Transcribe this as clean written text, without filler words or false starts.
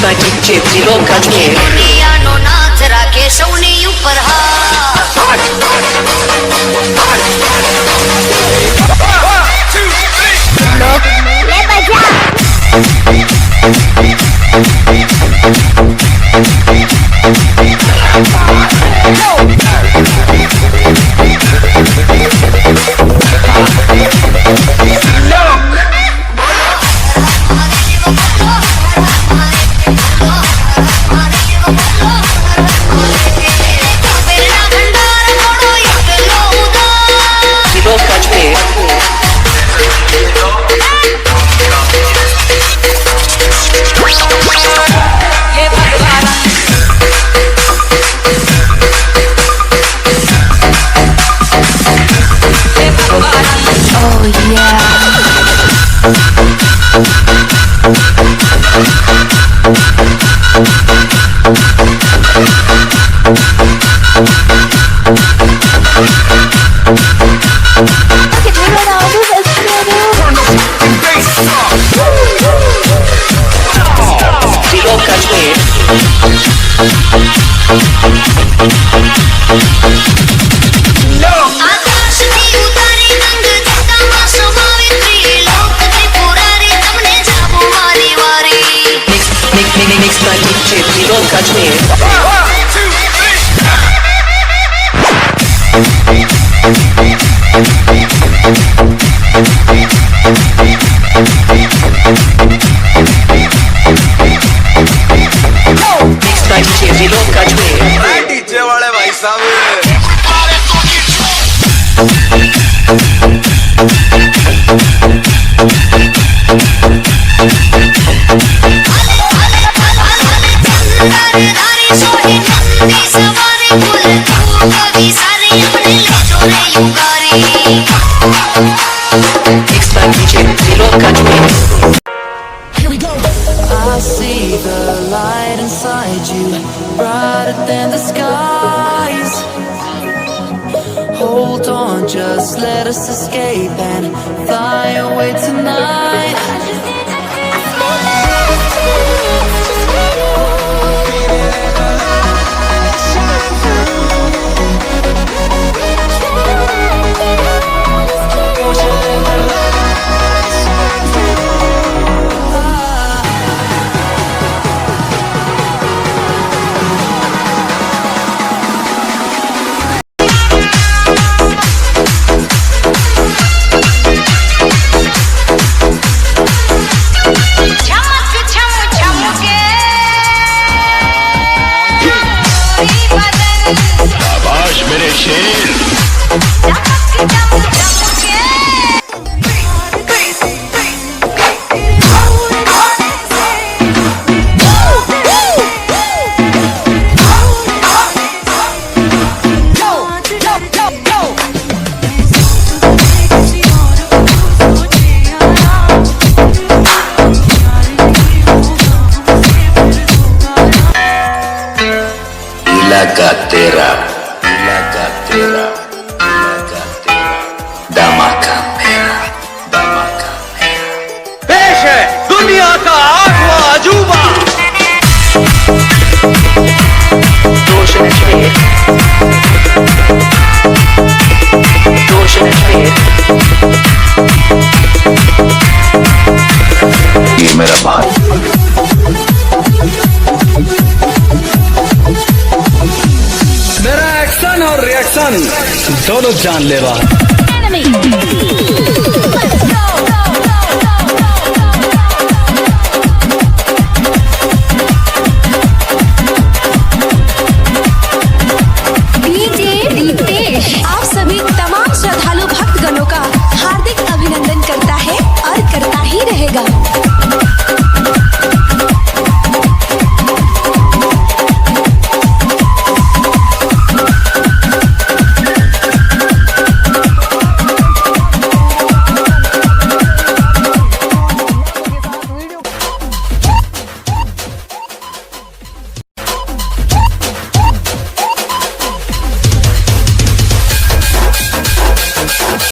by DJ Zero Kashmir. નો નાથ રાખે સૌની ઉપર Mixed by DJ Zero Kashmir. Mixed by DJ Zero Kashmir. DJ वाले भाई साहब Mixed by DJ Zero Kashmir. Here we go. I see the light inside you, brighter than the skies. Hold on, just let us escape and fly away tonight. इलाका तेरा धमाका मेरा पेश है दुनिया का आठवां अजूबा Roshan Ajmer. Roshan Ajmer. ये मेरा भाई मेरा एक्शन और रिएक्शन दोनों जानलेवा है।